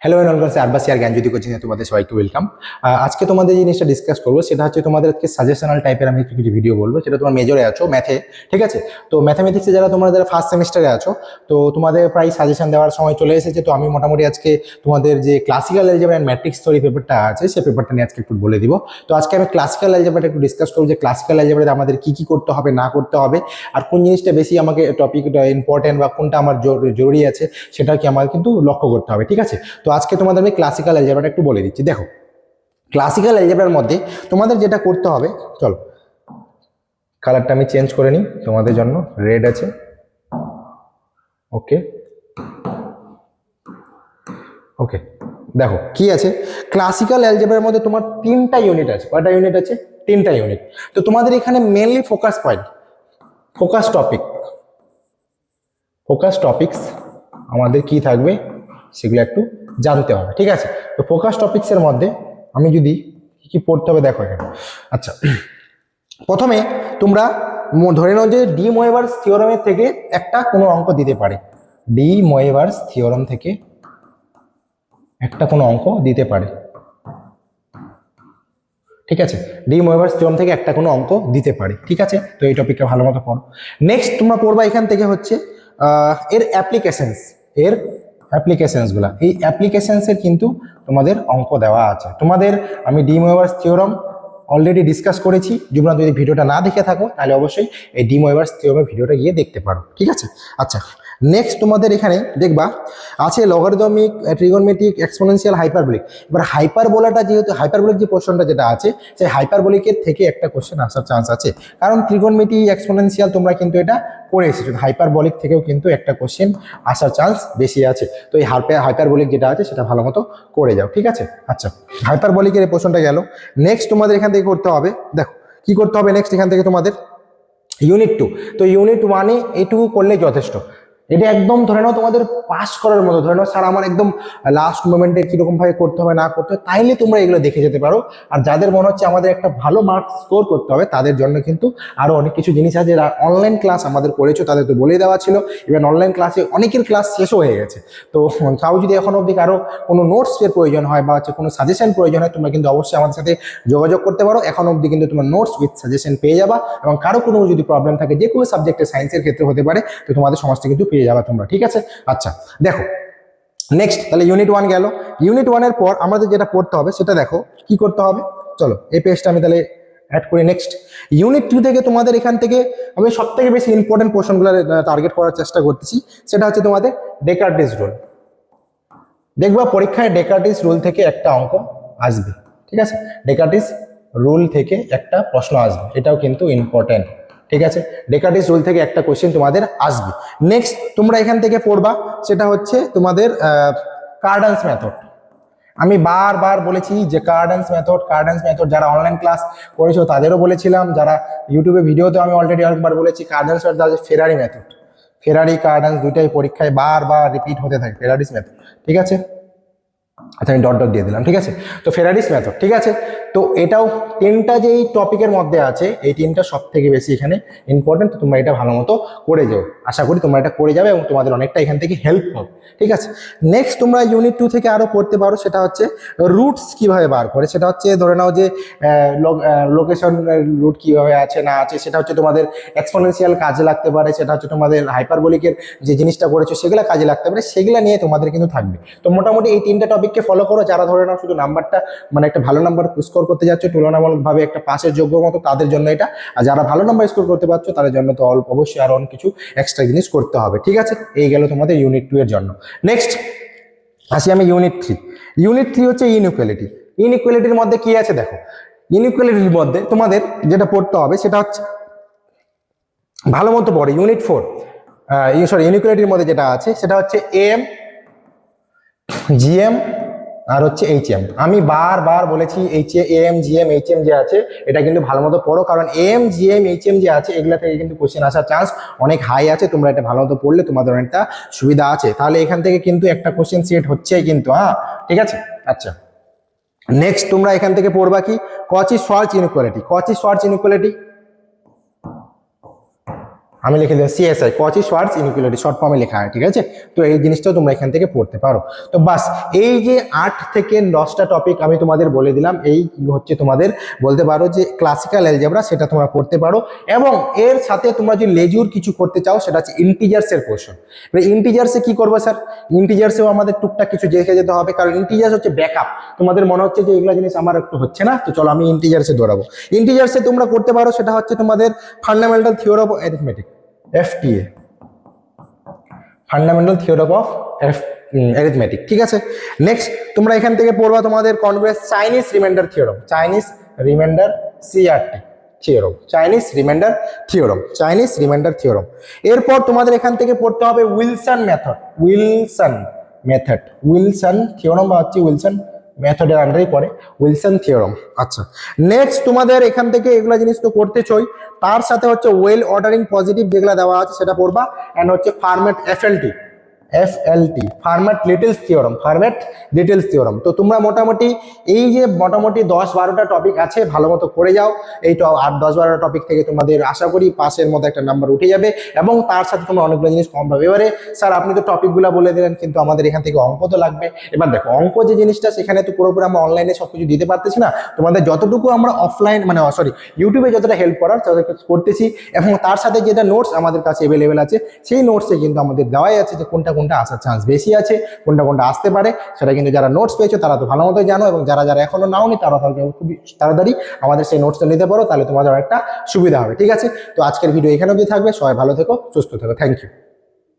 Hello and welcome আরবাসি আর Gyanjyoti coaching এ তোমাদের সবাইকে ওয়েলকাম। আজকে তোমাদের যে জিনিসটা ডিসকাস করবো সেটা হচ্ছে তোমাদের আজকে সাজেশনাল টাইপের আমি কিছু ভিডিও বলবো, সেটা তোমার মেজরে আছো ম্যাথে, ঠিক আছে? তো ম্যাথামেটিক্সে যারা ফার্স্ট সেমিস্টারে আছো, তো তোমাদের প্রায় সাজেশন দেওয়ার সময় চলে এসেছে। তো আমি মোটামুটি আজকে তোমাদের যে classical algebra and matrix theory পেপারটা আছে সেই পেপারটা নিয়ে আজকে একটু বলে দিব। তো আজকে আমি ক্লাসিক্যাল অ্যালজেব্রাটা একটু ডিসকাস করবো যে ক্লাসিক্যাল অ্যালজেব্রাতে আমাদের কি কি করতে হবে না করতে হবে, আর কোন জিনিসটা বেশি আমাকে টপিকটা ইম্পর্টেন্ট বা কোনটা আমার জরুরি আছে সেটা কি আমাকে কিন্তু লক্ষ্য করতে হবে, ঠিক আছে? তো আজকে তোমাদের আমি ক্লাসিক্যাল অ্যালজেব্রাটা একটু বলে দিচ্ছি। দেখো, ক্লাসিক্যাল অ্যালজেব্রার মধ্যে তোমাদের যেটা করতে হবে, চলো কালারটা আমি চেঞ্জ করে নিই তোমাদের জন্য, রেড আছে, ওকে ওকে। দেখো কি আছে, ক্লাসিক্যাল অ্যালজেব্রার মধ্যে তোমার তিনটা ইউনিট আছে। কয়টা ইউনিট আছে? তিনটা ইউনিট। তো তোমাদের এখানে mainly focus point, focus topics আমাদের কি থাকবে সেগুলো একটু জানতে হবে, ঠিক আছে? তো ফোকাস টপিক্সের মধ্যে আমি যদি কি পড়তে হবে দেখো এখানে। আচ্ছা, প্রথমে তোমরা ধরে নাও যে ডি মোয়েভার্স থিওরামের থেকে একটা কোনো অঙ্ক দিতে পারে। ডি মোয়েভার্স থিওরাম থেকে একটা কোনো অঙ্ক দিতে পারে, ঠিক আছে? ডি মোয়েভার্স থিওরাম থেকে একটা কোনো অঙ্ক দিতে পারে, ঠিক আছে? তো এই টপিকটা ভালো মতো পড়ো। নেক্সট তোমরা পড়বা এখান থেকে হচ্ছে এর অ্যাপ্লিকেশনসগুলো। এই অ্যাপ্লিকেশনসের কিন্তু তোমাদের অঙ্ক দেওয়া আছে। তোমাদের আমি ডি মোয়েভার্স থিওরাম অলরেডি ডিসকাস করেছি। যদি ভিডিওটা না দেখে থাকো তাহলে অবশ্যই এই ডি মোয়েভার্স থিওরামের ভিডিওটা গিয়ে দেখতে পারো, ঠিক আছে? আচ্ছা, নেক্সট তোমাদের এখানে দেখবা আছে লগারিদমিক, ট্রিগোনোমেট্রিক, এক্সপোনেনশিয়াল, হাইপারবোলিক। এবার হাইপারবোলাটা যেহেতু হাইপারবোলিক যে পোর্শনটা যেটা আছে সেই হাইপারবোলিকের থেকে একটা কোশ্চেন আসার চান্স আছে, কারণ ট্রিগোনোমেট্রি, এক্সপোনেনশিয়াল তোমরা কিন্তু এটা পড়ে এসেছো। হাইপারবোলিক থেকেও কিন্তু একটা কোশ্চেন আসার চান্স বেশি আছে। তো এই হাইপারবোলিক যেটা আছে সেটা ভালো মতো করে যাও, ঠিক আছে? আচ্ছা, হাইপারবোলিকের এই পোর্শনটা গেল। নেক্সট তোমাদের এখান থেকে করতে হবে, দেখো কি করতে হবে নেক্সট এখান থেকে তোমাদের ইউনিট 2। তো ইউনিট 1-এ এইটুকু করলে যথেষ্ট। এটা একদম ধরে নাও তোমাদের পাস করার মতো। ধরে নাও স্যার আমার একদম লাস্ট মোমেন্টে কিরকম ভাবে করতে হবে না করতে হবে, তাইলে তোমরা এগুলো দেখে যেতে পারো। আর যাদের মনে হচ্ছে আমাদের একটা ভালো মার্কস স্কোর করতে হবে তাদের জন্য কিন্তু আরো অনেক কিছু জিনিস আছে। যারা অনলাইন ক্লাস আমাদের করেছো তাদের তো বলে দেওয়া ছিল, ইভেন অনলাইন ক্লাসে অনেকের ক্লাস শেষও হয়ে গেছে। তো তাও যদি এখন অবধি আরো কোনো নোটসের প্রয়োজন হয় বা হচ্ছে কোনো সাজেশন প্রয়োজন হয়, তোমরা কিন্তু অবশ্যই আমাদের সাথে যোগাযোগ করতে পারো। এখন অবধি কিন্তু তোমার নোটস উইথ সাজেশন পেয়ে যাবা, এবং কারো কোনো যদি প্রবলেম থাকে যে কোনো সাবজেক্টে, সায়েন্সের ক্ষেত্রে হতে পারে, তো তোমাদের সমস্ত কিন্তু পেয়ে যাবে তোমরা, ঠিক আছে? আচ্ছা, দেখো নেক্সট তাহলে ইউনিট 1 গেল। ইউনিট 1-এর পর আমাদের যেটা পড়তে হবে সেটা দেখো কি করতে হবে। চলো এই পেজটা আমি তাহলে অ্যাড করি। নেক্সট ইউনিট 2 থেকে তোমাদের এখান থেকে আমি সব থেকে বেশি ইম্পর্টেন্ট পোর্শনগুলো টার্গেট করার চেষ্টা করতেছি। সেটা হচ্ছে তোমাদের ডেকার্টিস রুল। দেখবা পরীক্ষায় ডেকার্টিস রুল থেকে একটা অঙ্ক আসবে, ঠিক আছে? ডেকার্টিস রুল থেকে একটা প্রশ্ন আসবে, এটাও কিন্তু ইম্পর্টেন্ট, ঠিক আছে? ডেকার্টিস রুল থেকে একটা কোশ্চেন তোমাদের আসবে। নেক্সট তোমরা এখান থেকে পড়বা সেটা হচ্ছে তোমাদের কার্ডান্স মেথড। আমি বারবার বলেছি যে কার্ডান্স মেথড যারা অনলাইন ক্লাস করেছো তাদেরও বলেছিলাম, যারা ইউটিউবে ভিডিওতে আমি অলরেডি একবার বলেছি। কার্ডান্স মেথড, ফেরারি মেথড, ফেরারি কার্ডান্স দুইটাই পরীক্ষায় বারবার রিপিট হতে থাকে। ফেরারিস মেথড, ঠিক আছে? আচ্ছা, আমি ডট ডট দিয়ে দিলাম, ঠিক আছে? তো ফেরারিস মেথড, ঠিক আছে? তো এটাও তিনটা যে এই টপিকের মধ্যে আছে, এই তিনটা সব থেকে বেশি এখানে ইম্পর্টেন্ট। তো তোমরা এটা ভালো মতো করে যাও, আশা করি তোমরা এটা করে যাবে এবং তোমাদের অনেকটা এখান থেকে হেল্প হবে, ঠিক আছে? নেক্সট তোমরা ইউনিট 2 থেকে আরো পড়তে পারো, সেটা হচ্ছে রুটস কিভাবে বার করে। সেটা হচ্ছে ধরে নাও যে লোকেশন রুট কিভাবে আছে না আছে, সেটা হচ্ছে তোমাদের এক্সপোনেনশিয়াল কাজে লাগতে পারে, সেটা হচ্ছে তোমাদের হাইপারবোলিকের যে জিনিসটা করেছো সেগুলো কাজে লাগতে পারে, সেগুলো নিয়ে তোমাদের কিন্তু থাকবে। তো মোটামুটি এই তিনটা টপিককে ফলো করো। যারা ধরে নাও শুধু নাম্বারটা মানে একটা ভালো নাম্বার স্কোর করতে যাচ্ছ তুলনামূলকভাবে একটা পাসের যোগ্য মতো, তাদের জন্য এটা। আর যারা ভালো নাম্বার স্কোর করতে পারছো তাদের জন্য তো অবশ্যই আরো অনেক কিছু এক্সট্রা জিনিস করতে হবে, ঠিক আছে? এই গেল তোমাদের ইউনিট 2 এর জন্য। নেক্সট আসি আমি ইউনিট 3। ইউনিট 3 হচ্ছে ইনইকুয়ালিটি। ইনইকুয়ালিটির মধ্যে কি আছে দেখো, ইনইকুয়ালিটির মধ্যে তোমাদের যেটা পড়তে হবে সেটা হচ্ছে ভালো মতো পড়ে ইউনিট 4, ইনইকুয়ালিটির মধ্যে যেটা আছে সেটা হচ্ছে এম, জিএম আর হচ্ছে এইচএম। আমি বারবার বলেছি এম, জিএম, এইচএম যে আছে এটা কিন্তু ভালো মতো পড়ো, কারণ এম, জিএম, এইচএম যে আছে এগুলা থেকে কিন্তু কোশ্চেন আসার চান্স অনেক হাই আছে। তোমরা এটা ভালো মতো পড়লে তোমাদের অনেকটা সুবিধা আছে। তাহলে এখান থেকে কিন্তু একটা কোশ্চেন সেট হচ্ছেই কিন্তু, হ্যাঁ, ঠিক আছে? আচ্ছা, নেক্সট তোমরা এখান থেকে পড়বা কি কচি শর্টস ইনইকুয়ালিটি। কচি শর্টস ইনইকুয়ালিটি আমি লিখে দিলাম সিএসআই, কচি শর্টস ইনইকুয়ালিটি, শর্ট ফর্মে লেখা হয়, ঠিক আছে। তো এই জিনিসটাও তোমরা এখান থেকে পড়তে পারো। তো বাস এই যে 8 থেকে 10টা টপিক আমি তোমাদের বলে দিলাম, এই হচ্ছে তোমাদের বলতে পারো যে ক্লাসিক্যাল অ্যালজেব্রা, সেটা তোমরা পড়তে পারো। এবং এর সাথে তোমরা যদি লেজুর কিছু করতে চাও সেটা হচ্ছে ইন্টিজার্সের পোর্শন। এবার ইন্টিজার্সে কি করবো স্যার, ইন্টিজার্সেও আমাদের টুকটাক কিছু দেখে যেতে হবে, কারণ ইন্টিজার্স হচ্ছে ব্যাকআপ। তোমাদের মনে হচ্ছে যে এগুলো জিনিস আমার একটু হচ্ছে না, তো চলো আমি ইন্টিজার্সে দৌড়াবো। ইন্টিজার্সে তোমরা করতে পারো সেটা হচ্ছে তোমাদের fundamental theory of arithmetic, FTA, fundamental theory of arithmetic, ঠিক আছে। নেক্সট তোমরা এখান থেকে পড়বা তোমাদের congress Chinese reminder theorem, Chinese reminder CRT theorem, Chinese reminder theorem, Chinese reminder theorem. এরপর তোমাদের এখান থেকে পড়তে হবে Wilson method, Wilson method, Wilson theorem বা হচ্ছে উইলসন মেথডের আন্ডারেই পড়ে উইলসন থিওরম। আচ্ছা, নেক্সট তোমাদের এখান থেকে এগুলা জিনিস তো করতে চাই, তার সাথে হচ্ছে ওয়েল অর্ডারিং পজিটিভ যেগুলো দেওয়া আছে সেটা পড়বা, অ্যান্ড হচ্ছে Fermat FLT, FLT Fermat little's theorem, Fermat little's theorem. তো তোমরা মোটামুটি এই যে মোটামুটি 10-12টা টপিক আছে, ভালো মতো করে যাও। এই 8-10-12টা টপিক থেকে তোমাদের আশা করি পাসের মতো একটা নাম্বার উঠে যাবে, এবং তার সাথে তোমরা অনেকগুলো জিনিস কম পাবে। এবারে স্যার আপনি তো টপিকগুলো বলে দিলেন, কিন্তু আমাদের এখান থেকে অঙ্ক তো লাগবে। এবার দেখো অঙ্ক যে জিনিসটা, সেখানে তো পুরোপুরি আমরা অনলাইনে সবকিছু দিতে পারতেছি না, তোমাদের যতটুকু আমরা অফলাইন মানে সরি ইউটিউবে যতটা হেল্প করার করতেছি, এবং তার সাথে যেটা নোটস আমাদের কাছে অ্যাভেলেবেল আছে, সেই নোটসে কিন্তু আমাদের দেওয়াই আছে যে কোনটা কোনটা আসার চান্স বেশি আছে, কোনটা কোনটা আসতে পারে। সেটা কিন্তু যারা নোটস পেয়েছো তারা তো ভালো মতোই জানো, এবং যারা যারা এখনো নাওনি তারা খুবই তাড়াতাড়ি আমাদের সেই নোটসটা নিতে পারো, তাহলে তোমাদের একটা সুবিধা হবে, ঠিক আছে। তো আজকের ভিডিও এখানে অবধি থাকবে, সবাই ভালো থেকো, সুস্থ থেকো, থ্যাংক ইউ।